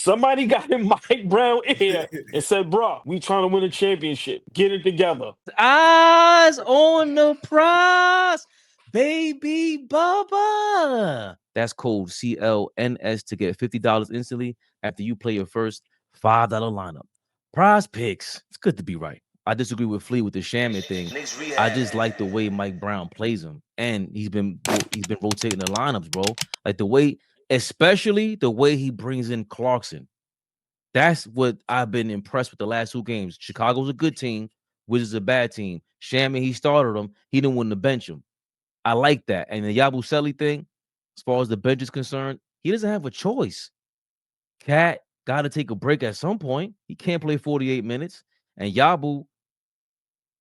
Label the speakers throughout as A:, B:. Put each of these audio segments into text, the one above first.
A: Somebody got in Mike Brown ear and said, bro, we trying to win a championship. Get it together.
B: Eyes on the prize, baby Bubba. That's code CLNS to get $50 instantly after you play your first $5 lineup. Prize picks. It's good to be right. I disagree with Flea with the Shaman thing. I just like the way Mike Brown plays him, and he's been rotating the lineups, bro. Like the way, especially the way he brings in Clarkson. That's what I've been impressed with the last 2 games. Chicago's a good team, Wizards a bad team. Shaman, he started him. He didn't want to bench him. I like that. And the Yabusele thing, as far as the bench is concerned, he doesn't have a choice. Cat got to take a break at some point. He can't play 48 minutes. And Yabu,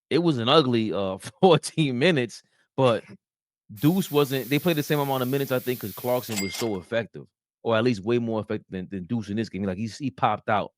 B: it was an ugly 14 minutes, but Deuce wasn't. They played the same amount of minutes, I think, because Clarkson was so effective, or at least way more effective than Deuce in this game. Like he popped out,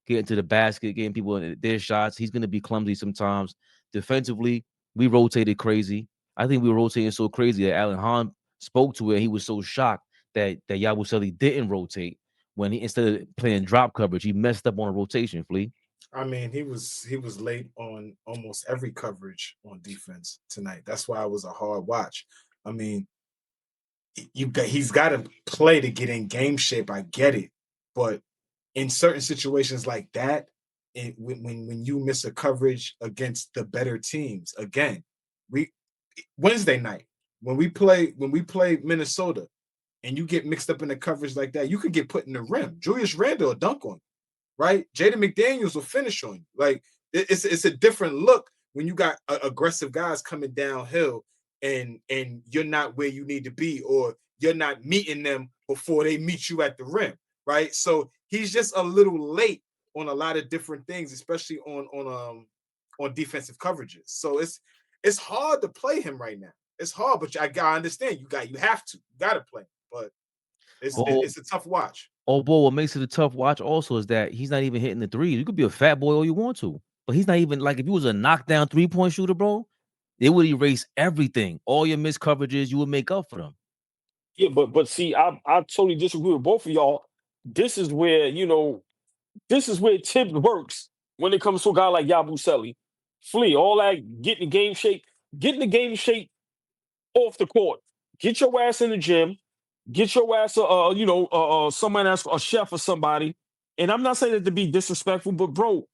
B: getting to the basket, getting people in their shots. He's gonna be clumsy sometimes. Defensively, we rotated crazy. I think we were rotating so crazy that Alan Hahn spoke to it. He was so shocked that Yabusele didn't rotate when he, instead of playing drop coverage, he messed up on a rotation. Flea.
C: I mean, he was late on almost every coverage on defense tonight. That's why it was a hard watch. I mean, he's got to play to get in game shape. I get it, but in certain situations like that, when you miss a coverage against the better teams, again, Wednesday night when we play Minnesota, and you get mixed up in the coverage like that, you could get put in the rim. Julius Randle will dunk on you. Right, Jaden McDaniels will finish on you. Like it's a different look when you got aggressive guys coming downhill and you're not where you need to be, or you're not meeting them before they meet you at the rim. Right, so he's just a little late on a lot of different things, especially on defensive coverages. So it's hard to play him right now. It's hard, but I understand you have to play him, but it's a tough watch.
B: Oh, boy, what makes it a tough watch also is that he's not even hitting the threes. You could be a fat boy all you want to, but he's not even, like, if he was a knockdown 3-point shooter, bro, it would erase everything. All your missed coverages, you would make up for them.
A: Yeah, but see, I totally disagree with both of y'all. This is where, Tibbs works when it comes to a guy like Yabusele. Flea, all that getting the game shape off the court. Get your ass in the gym. Get your ass, someone else, a chef or somebody. And I'm not saying that to be disrespectful, but bro,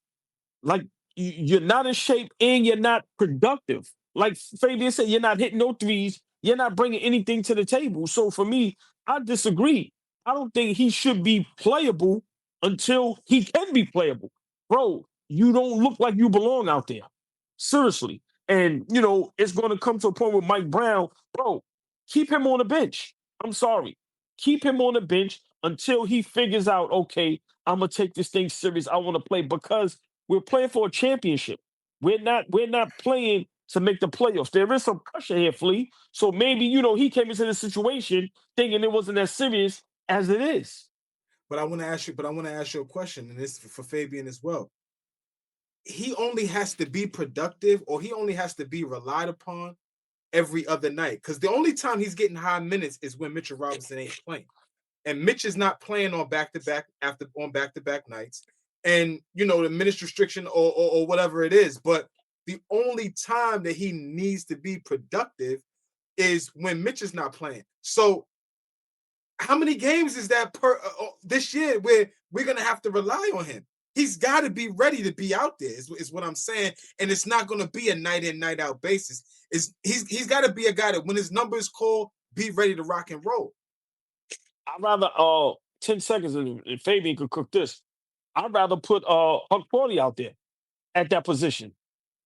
A: like you're not in shape and you're not productive. Like Fabian said, you're not hitting no threes. You're not bringing anything to the table. So for me, I disagree. I don't think he should be playable until he can be playable. Bro, you don't look like you belong out there. Seriously. And, it's going to come to a point with Mike Brown. Bro, keep him on the bench. I'm sorry. Keep him on the bench until he figures out, okay, I'm going to take this thing serious. I want to play because we're playing for a championship. We're not playing to make the playoffs. There is some pressure here, Flea. So maybe, he came into the situation thinking it wasn't as serious as it is.
C: But I want to ask you a question, and this is for Fabian as well. He only has to be productive, or he only has to be relied upon every other night, because the only time he's getting high minutes is when Mitchell Robinson ain't playing, and Mitch is not playing on back-to-back nights, and the minutes restriction or whatever it is. But the only time that he needs to be productive is when Mitch is not playing. So how many games is that this year where we're gonna have to rely on him? He's got to be ready to be out there, is what I'm saying. And it's not going to be a night in, night out basis. He's got to be a guy that when his number is called, be ready to rock and roll.
A: I'd rather 10 seconds, and Fabian could cook this. I'd rather put HuckPy out there at that position.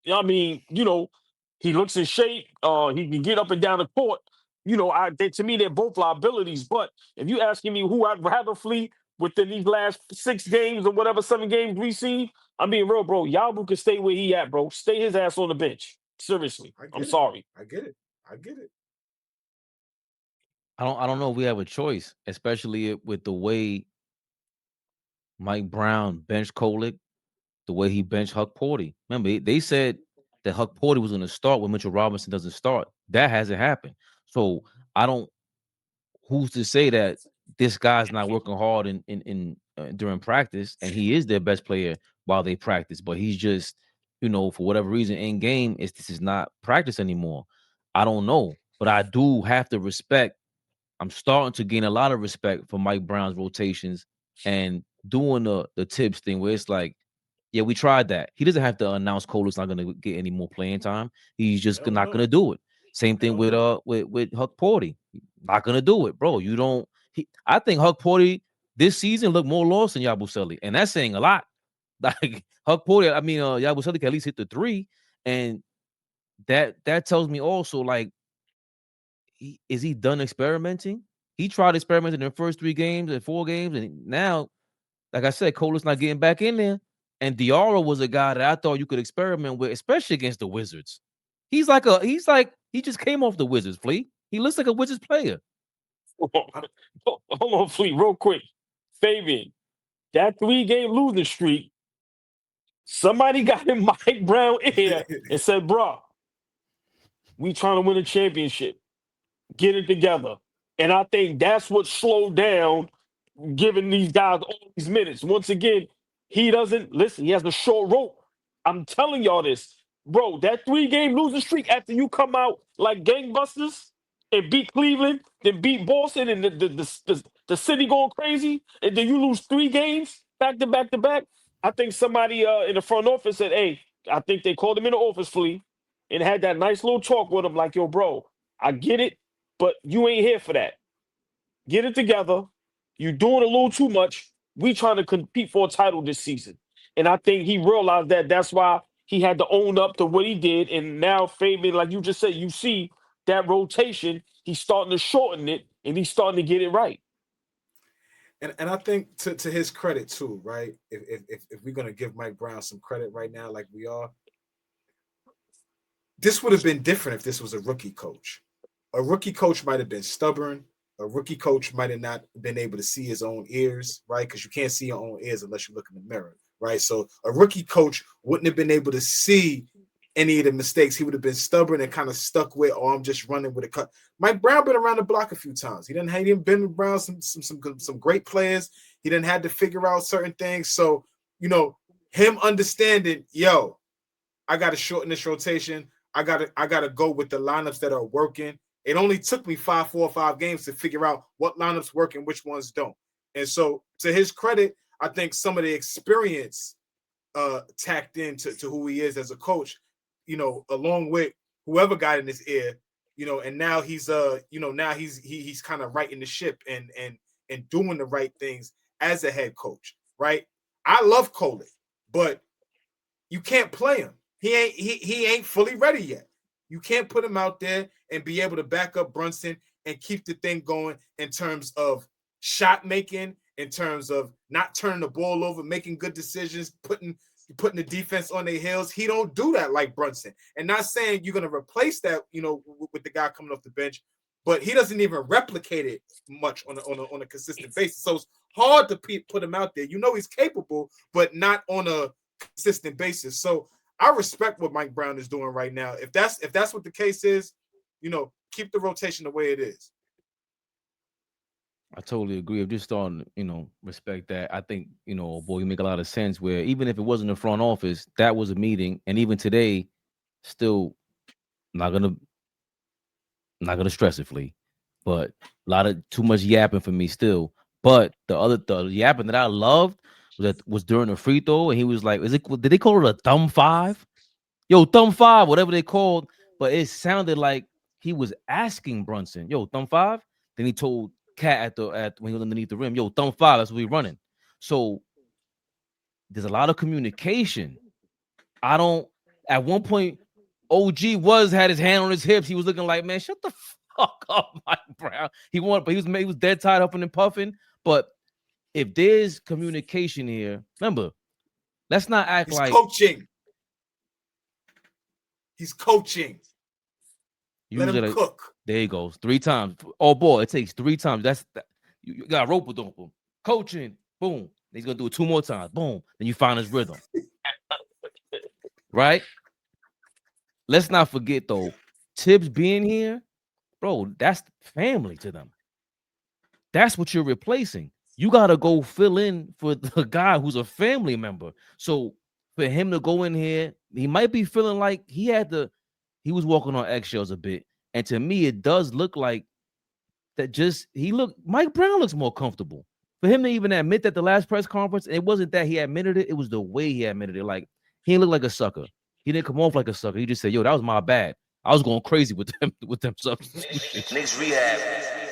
A: I mean, he looks in shape. He can get up and down the court. To me, they're both liabilities. But if you're asking me who I'd rather flee within these last 6 games or whatever 7 games we've seen, I mean, real, bro, Yabu can stay where he at, bro. Stay his ass on the bench. Seriously. I'm sorry.
C: I get it.
B: I don't know if we have a choice, especially with the way Mike Brown benched Kolek, the way he benched HuckPy. Remember, they said that HuckPy was going to start when Mitchell Robinson doesn't start. That hasn't happened. So who's to say that this guy's not working hard in during practice, and he is their best player while they practice, but he's just, for whatever reason in game, this is not practice anymore. I don't know, but I do have to respect. I'm starting to gain a lot of respect for Mike Brown's rotations and doing the tips thing where it's like, yeah, we tried that. He doesn't have to announce Cole's not going to get any more playing time. He's just not going to do it. Same thing with Huckpy. Not going to do it, bro. You don't. I think Huckpy this season looked more lost than Yabusele, and that's saying a lot. Like Huckpy, Yabusele can at least hit the three, and that tells me also like, is he done experimenting? He tried experimenting in the first 3 games and 4 games, and now, like I said, Cole's not getting back in there. And Diarra was a guy that I thought you could experiment with, especially against the Wizards. He just came off the Wizards, Flea. He looks like a Wizards player.
A: Hold on, Flea, real quick. Fabian, that 3-game losing streak, somebody got in Mike Brown ear and said, bro, we trying to win a championship. Get it together. And I think that's what slowed down giving these guys all these minutes. Once again, he doesn't listen. He has a short rope. I'm telling y'all this, bro. That 3-game losing streak after you come out like gangbusters and beat Cleveland, then beat Boston, and the city going crazy, and then you lose 3 games back to back to back. I think somebody in the front office said, "Hey, I think they called him in the office, Flea, and had that nice little talk with him, like, yo, bro, I get it, but you ain't here for that. Get it together. You're doing a little too much. We trying to compete for a title this season." And I think he realized that. That's why he had to own up to what he did. And now, Fabian, like you just said, you see that rotation. He's starting to shorten it, and he's starting to get it right.
C: And I think to his credit too, right? If we're gonna give Mike Brown some credit right now, like we are, this would have been different if this was a rookie coach. A rookie coach might have been stubborn. A rookie coach might have not been able to see his own ears, right? Because you can't see your own ears unless you look in the mirror, right? So a rookie coach wouldn't have been able to see any of the mistakes. He would have been stubborn and kind of stuck with, "Oh, I'm just running with a cut." Mike Brown been around the block a few times. He didn't been around some great players. He didn't have to figure out certain things. So, him understanding, yo, I got to shorten this rotation. I gotta go with the lineups that are working. It only took me 4 or 5 games to figure out what lineups work and which ones don't. And so, to his credit, I think some of the experience tacked into who he is as a coach, along with whoever got in his ear, and now he's he's kind of righting the ship and doing the right things as a head coach, right? I love Coley, but you can't play him. He ain't fully ready yet. You can't put him out there and be able to back up Brunson and keep the thing going in terms of shot making, in terms of not turning the ball over, making good decisions, putting the defense on their heels. He don't do that like Brunson. And not saying you're going to replace that, with the guy coming off the bench, but he doesn't even replicate it much on a consistent basis. So it's hard to put him out there. He's capable, but not on a consistent basis. So I respect what Mike Brown is doing right now. If that's what the case is, keep the rotation the way it is.
B: I totally agree. I'm just starting to, respect that. I think, boy, you make a lot of sense where even if it wasn't the front office, that was a meeting. And even today, still not gonna stress it, Flea. But a lot of too much yapping for me still. But the yapping that I loved was during the free throw, and he was like, did they call it a thumb 5? Yo, thumb 5, whatever they called, but it sounded like he was asking Brunson, yo, thumb 5. Then he told Cat at when he was underneath the rim, yo, thumb 5, that's what we running. So there's a lot of communication. At one point, OG had his hand on his hips. He was looking like, man, shut the fuck up, Mike Brown. He was dead tied up and puffing. But if there's communication here, remember, let's not act
C: He's
B: like
C: coaching. He's coaching. Let him cook.
B: There he goes. 3 times. Oh boy, it takes 3 times. You got rope with him. Coaching. Boom. He's gonna do it 2 more times. Boom. Then you find his rhythm. Right? Let's not forget though, Tibbs being here, bro, that's family to them. That's what you're replacing. You got to go fill in for the guy who's a family member. So for him to go in here, he might be feeling like he was walking on eggshells a bit. And to me, it does look like that Mike Brown looks more comfortable. For him to even admit that the last press conference, it wasn't that he admitted it, it was the way he admitted it. Like, he didn't look like a sucker. He didn't come off like a sucker. He just said, yo, that was my bad. I was going crazy with them substitutions.
D: Knicks Rehab.